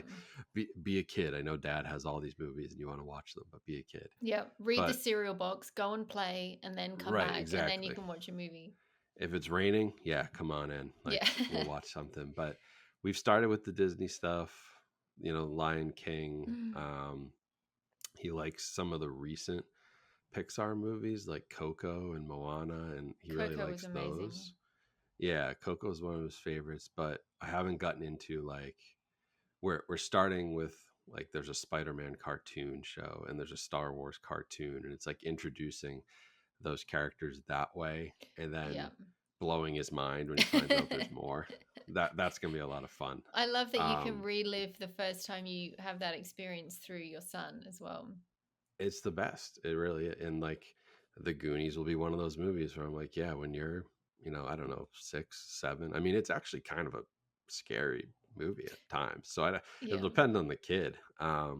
be a kid. I know dad has all these movies and you want to watch them, but be a kid. Yeah. Read the But cereal box, go and play, and then come right, back, and then you exactly. can watch a movie. If it's raining, yeah, come on in. Like Yeah. we'll watch something. But we've started with the Disney stuff, Lion King. He likes some of the recent Pixar movies like Coco and Moana, and he really Coco was likes amazing. those. Yeah, Coco is one of his favorites, but I haven't gotten into like we're starting with like there's a Spider-Man cartoon show and there's a Star Wars cartoon, and it's like introducing those characters that way, and then Yeah. blowing his mind when he finds out there's more. That's gonna be a lot of fun. I love that you can relive the first time you have that experience through your son as well. It's the best. It really is. And like the Goonies will be one of those movies where I'm like, yeah, when you're, I don't know, 6, 7. I mean, it's actually kind of a scary movie at times. So Yeah. it'll depend on the kid. But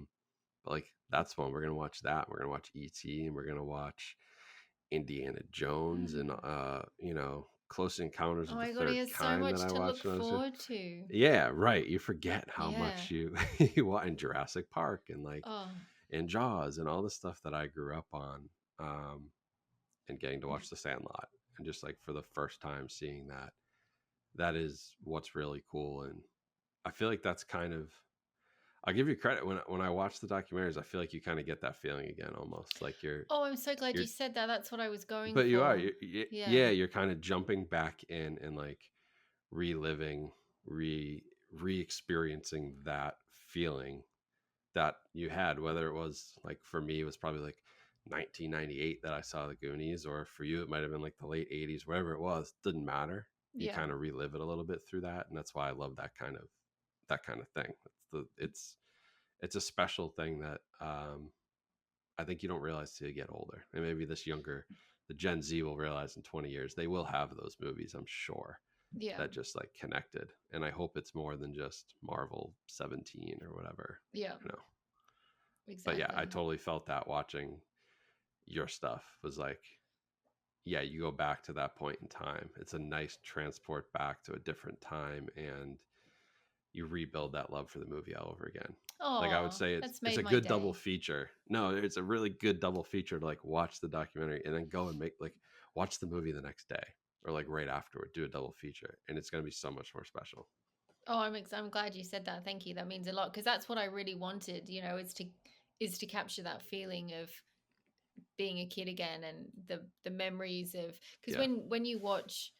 like that's one. We're gonna watch that. We're gonna watch E.T. and we're gonna watch Indiana Jones and Close Encounters Oh of my the God, he Third has so Kind much that I to watched look when I was forward to. yeah, right. You forget how Yeah. much you want in Jurassic Park and like Oh, and Jaws and all the stuff that I grew up on, and getting to watch The Sandlot, and just like for the first time seeing that is what's really cool. And I feel like that's kind of, I'll give you credit when I watch the documentaries. I feel like you kind of get that feeling again, almost like oh, I'm so glad you're you said that. That's what I was going but you are for. yeah, Yeah. you're kind of jumping back in and like reliving, re-experiencing that feeling that you had, whether it was like for me it was probably like 1998 that I saw the Goonies, or for you it might have been like the late 80s, whatever it was, didn't matter. You Yeah. kind of relive it a little bit through that, and that's why I love that kind of thing. It's a special thing that I think you don't realize till you get older, and maybe the Gen Z will realize in 20 years they will have those movies, I'm sure, Yeah. that just like connected. And I hope it's more than just Marvel 17 or whatever. Yeah. But Exactly. yeah, I totally felt that watching your stuff was like, yeah, you go back to that point in time. It's a nice transport back to a different time, and you rebuild that love for the movie all over again. Like I would Oh, say that's it's made a my good double day. feature. No, it's a really good double feature to like watch the documentary and then go and watch the movie the next day, or like right afterward, do a double feature, and it's going to be so much more special. Oh, I'm glad you said that. Thank you. That means a lot, because that's what I really wanted, is to capture that feeling of being a kid again, and the memories of, because Yeah. when you watch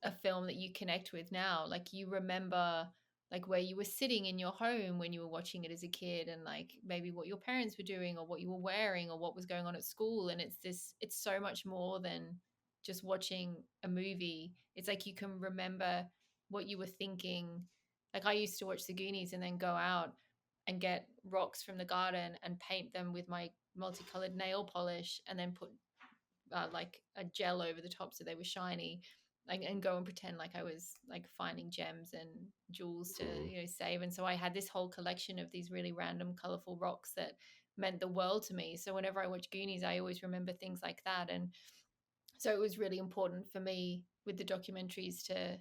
a film that you connect with now, like you remember like where you were sitting in your home when you were watching it as a kid, and like maybe what your parents were doing or what you were wearing or what was going on at school. And it's so much more than just watching a movie. It's like you can remember what you were thinking. Like I used to watch the Goonies and then go out and get rocks from the garden and paint them with my multicolored nail polish, and then put like a gel over the top so they were shiny, and go and pretend like I was like finding gems and jewels to save. And so I had this whole collection of these really random colorful rocks that meant the world to me. So whenever I watch Goonies, I always remember things like that. And so it was really important for me with the documentaries to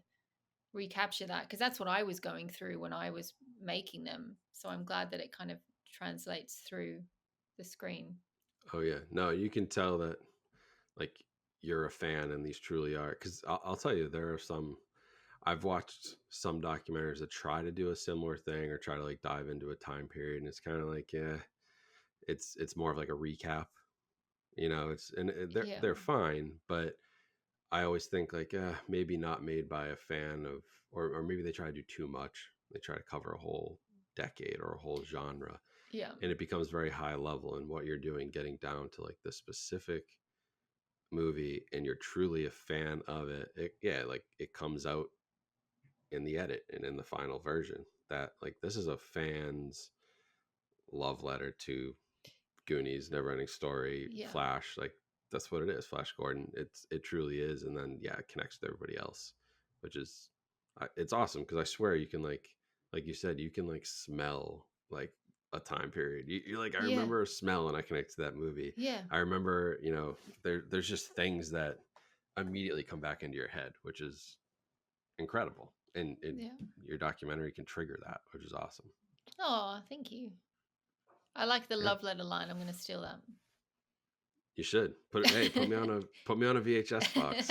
recapture that, because that's what I was going through when I was making them. So I'm glad that it kind of translates through the screen. Oh yeah, no, you can tell that like you're a fan, and these truly are. Because I'll tell you, there are some. I've watched some documentaries that try to do a similar thing or try to like dive into a time period, and it's kind of like, yeah, it's more of like a recap. They're fine, but I always think like, maybe not made by a fan of, or maybe they try to do too much. They try to cover a whole decade or a whole genre. Yeah. and it becomes very high level in what you're doing, getting down to like the specific movie, and you're truly a fan of it. Yeah, like it comes out in the edit and in the final version that like this is a fan's love letter to Goonies, Neverending Story, Yeah. Flash. Like that's what it is. Flash Gordon. It truly is. And then yeah, it connects to everybody else, which is it's awesome because I swear you can like you said, you can like smell like a time period. You're like, I Yeah. remember a smell and I connect to that movie. Yeah. I remember, you know, there's just things that immediately come back into your head, which is incredible. And Yeah. your documentary can trigger that, which is awesome. Oh, thank you. I like the Yeah. love letter line. I'm going to steal that. You should put me on a VHS box.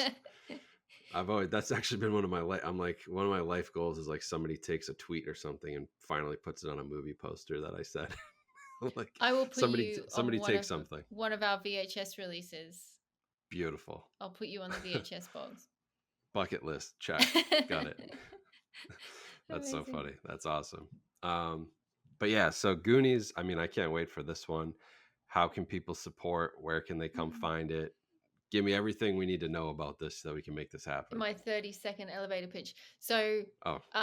I've always, that's actually been one of my one of my life goals is like somebody takes a tweet or something and finally puts it on a movie poster that I said. Like I will put somebody on take something. one of our VHS releases. Beautiful. I'll put you on the VHS box. Bucket list check. Got it. That's so Amazing. funny. That's awesome. But yeah, so Goonies, I mean, I can't wait for this one. How can people support? Where can they come find it? Give me everything we need to know about this so we can make this happen. My 30-second elevator pitch. So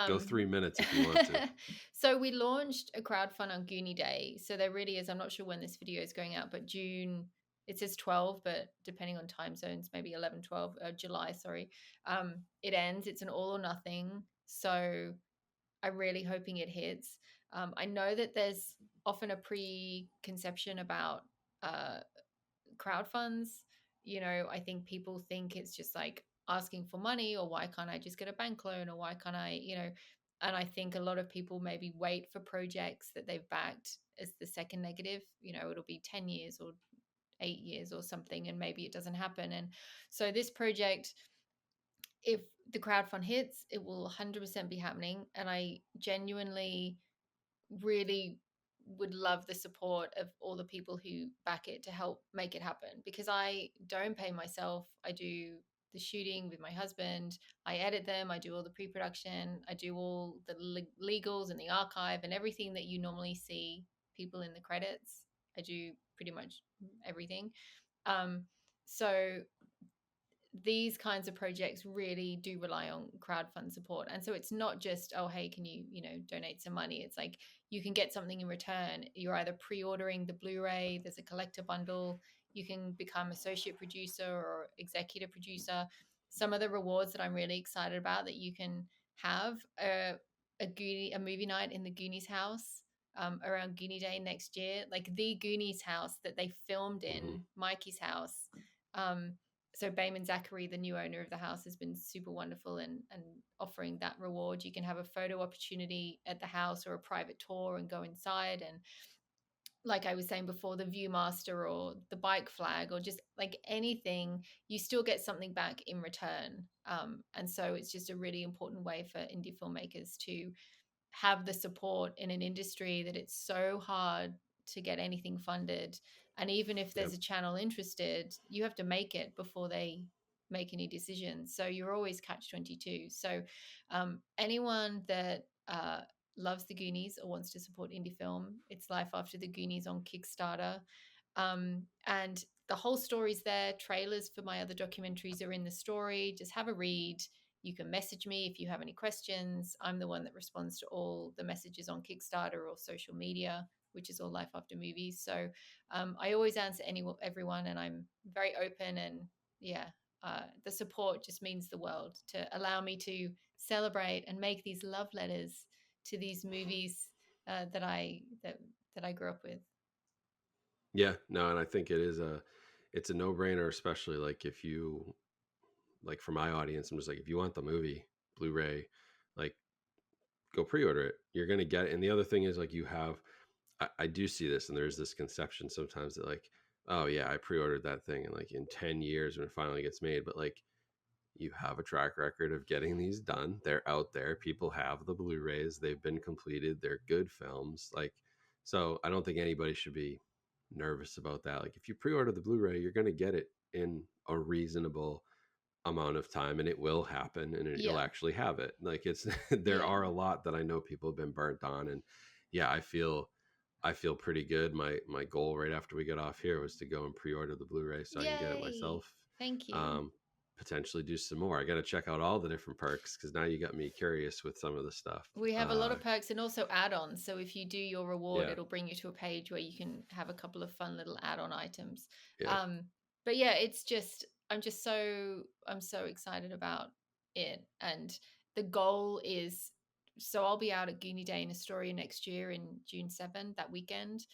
go 3 minutes if you want to. So we launched a crowdfund on Goonie Day. So there really is, I'm not sure when this video is going out, but June, it says 12, but depending on time zones, maybe 11, 12, July, sorry. It ends. It's an all or nothing. So I'm really hoping it hits. I know that there's often a preconception about crowdfunds. You know, I think people think it's just like asking for money, or why can't I just get a bank loan, or why can't I, you know, and I think a lot of people maybe wait for projects that they've backed as the second negative. You know, it'll be 10 years or 8 years or something, and maybe it doesn't happen. And so this project, if the crowdfund hits, it will 100% be happening. And I genuinely really would love the support of all the people who back it to help make it happen, because I don't pay myself. I do the shooting with my husband. I edit them. I do all the pre-production. I do all the legals and the archive and everything that you normally see people in the credits. I do pretty much everything. So these kinds of projects really do rely on crowdfund support. And so it's not just, oh, hey, can you, donate some money? It's like you can get something in return. You're either pre-ordering the Blu-ray, there's a collector bundle, you can become associate producer or executive producer. Some of the rewards that I'm really excited about that you can have a movie night in the Goonies house around Goonie Day next year, like the Goonies house that they filmed in, Mikey's house. So Bayman Zachary, the new owner of the house, has been super wonderful and offering that reward. You can have a photo opportunity at the house or a private tour and go inside. And like I was saying before, the Viewmaster or the bike flag or just like anything, you still get something back in return. And so it's just a really important way for indie filmmakers to have the support in an industry that it's so hard to get anything funded. And even if there's a channel interested, you have to make it before they make any decisions. So you're always catch 22. So anyone that loves the Goonies or wants to support indie film, it's Life After the Goonies on Kickstarter. And the whole story's there. Trailers for my other documentaries are in the story. Just have a read. You can message me if you have any questions. I'm the one that responds to all the messages on Kickstarter or social media, which is all Life After Movies. So I always answer everyone, and I'm very open. And the support just means the world to allow me to celebrate and make these love letters to these movies that I grew up with. Yeah, no, and I think it's a no-brainer, especially like if you, like for my audience, I'm just like, if you want the movie Blu-ray, like go pre-order it. You're going to get it. And the other thing is like I do see this, and there's this conception sometimes that like, oh yeah, I pre-ordered that thing and like in 10 years when it finally gets made, but like you have a track record of getting these done. They're out there. People have the Blu-rays. They've been completed. They're good films. Like, so I don't think anybody should be nervous about that. Like if you pre-order the Blu-ray, you're going to get it in a reasonable amount of time, and it will happen, and you'll actually have it. Like it's there are a lot that I know people have been burnt on, and yeah, I feel I feel pretty good. My goal right after we get off here was to go and pre-order the Blu-ray so I can get it Yay. myself. Thank you. Potentially do some more. I got to check out all the different perks because now you got me curious with some of the stuff. We have a lot of perks and also add-ons. So if you do your reward, Yeah. it'll bring you to a page where you can have a couple of fun little add-on items. Yeah. But yeah, I'm so excited about it. And the goal is, so I'll be out at Goonie Day in Astoria next year in June 7th, that weekend.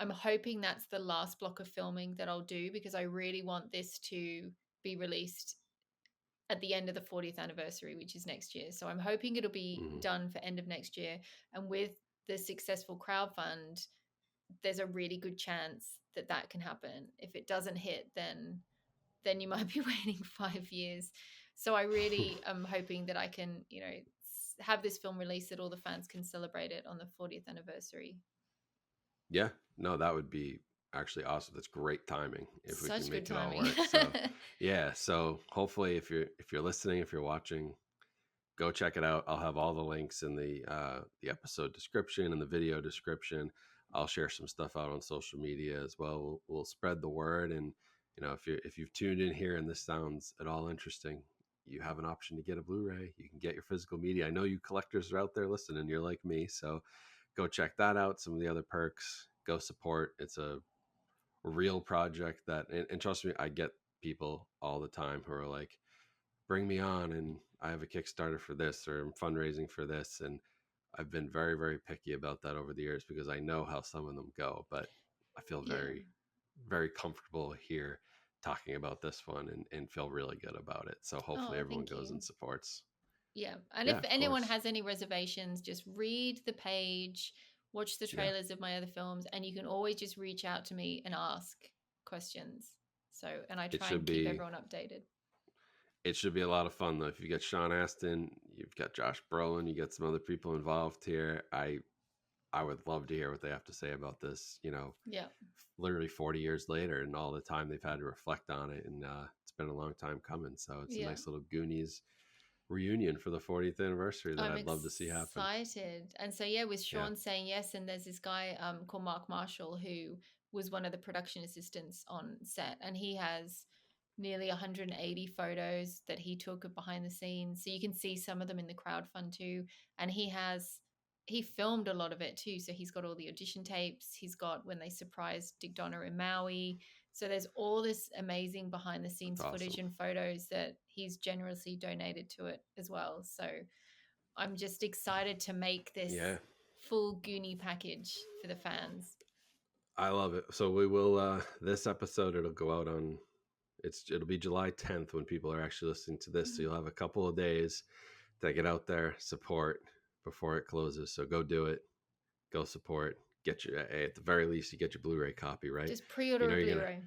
I'm hoping that's the last block of filming that I'll do because I really want this to be released at the end of the 40th anniversary, which is next year. So I'm hoping it'll be done for end of next year. And with the successful crowdfund, there's a really good chance that that can happen. If it doesn't hit, then you might be waiting 5 years. So I really am hoping that I can, have this film released that all the fans can celebrate it on the 40th anniversary. Yeah, no, that would be actually awesome. That's great timing if we Such can good make it all timing. work. So yeah, so hopefully if you're listening, if you're watching, go check it out. I'll have all the links in the episode description and the video description. I'll share some stuff out on social media as well. We'll spread the word, and if you've tuned in here and this sounds at all interesting, you have an option to get a Blu-ray. You can get your physical media. I know you collectors are out there listening. You're like me, so go check that out. Some of the other perks. Go support. It's a real project that, and trust me, I get people all the time who are like, bring me on, and I have a Kickstarter for this, or I'm fundraising for this. And I've been very, very picky about that over the years because I know how some of them go, but I feel very, very comfortable here talking about this one and feel really good about it. So hopefully everyone goes and supports. Yeah. And if anyone has any reservations, just read the page, watch the trailers of my other films, and you can always just reach out to me and ask questions. So, and I try and keep everyone updated. It should be a lot of fun though. If you got Sean Astin, you've got Josh Brolin, you got some other people involved here. I would love to hear what they have to say about this, literally 40 years later and all the time they've had to reflect on it. And it's been a long time coming. So it's a nice little Goonies reunion for the 40th anniversary that I'd love to see happen. I'm excited. And so, with Sean saying yes, and there's this guy called Mark Marshall who was one of the production assistants on set, and he has nearly 180 photos that he took of behind the scenes. So you can see some of them in the crowdfund too. And he filmed a lot of it too. So he's got all the audition tapes. He's got when they surprised Dick Donner in Maui. So there's all this amazing behind the scenes footage and photos that he's generously donated to it as well. So I'm just excited to make this full Goonie package for the fans. I love it. So we will, this episode, it'll go out on, it'll be July 10th when people are actually listening to this. So you'll have a couple of days to get out there, support before it closes. So go do it. Go support. Get your, at the very least, you get your Blu-ray copy, right? Just pre-order a Blu-ray.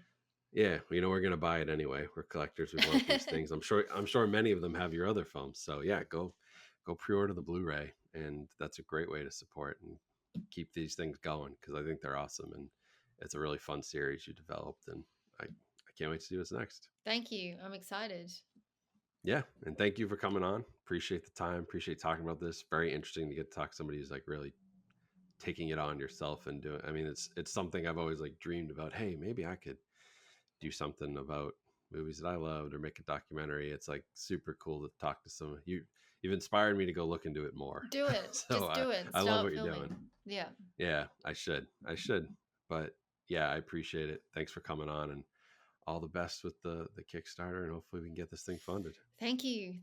We're gonna buy it anyway. We're collectors. We want these things. I'm sure many of them have your other films. So go pre-order the Blu-ray, and that's a great way to support and keep these things going because I think they're awesome and it's a really fun series you developed, and I can't wait to see what's next. Thank you. I'm excited. Yeah, and thank you for coming on. Appreciate the time. Appreciate talking about this. Very interesting to get to talk to somebody who's like really taking it on yourself and doing. I mean, it's something I've always like dreamed about. Hey, maybe I could do something about movies that I loved or make a documentary. It's like super cool to talk to someone. You've inspired me to go look into it more. Do it. So just do it. I love what filming. You're doing. Yeah. Yeah, I should. But yeah, I appreciate it. Thanks for coming on, and all the best with the Kickstarter, and hopefully we can get this thing funded. Thank you.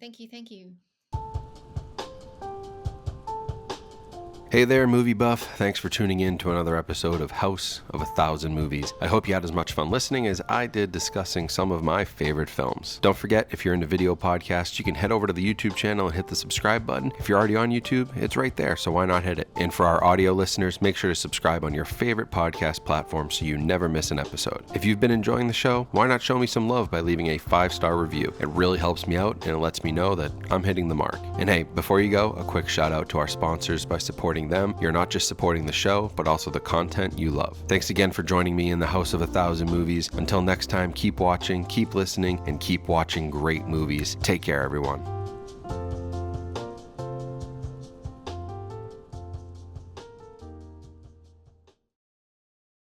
Hey there, movie buff. Thanks for tuning in to another episode of House of 1,000 Movies. I hope you had as much fun listening as I did discussing some of my favorite films. Don't forget, if you're into video podcasts, you can head over to the YouTube channel and hit the subscribe button. If you're already on YouTube, it's right there, so why not hit it? And for our audio listeners, make sure to subscribe on your favorite podcast platform so you never miss an episode. If you've been enjoying the show, why not show me some love by leaving a 5-star review? It really helps me out, and it lets me know that I'm hitting the mark. And hey, before you go, a quick shout out to our sponsors. By supporting them, you're not just supporting the show, but also the content you love. Thanks again for joining me in the House of 1,000 Movies. Until next time, keep watching, keep listening, and keep watching great movies. Take care, everyone.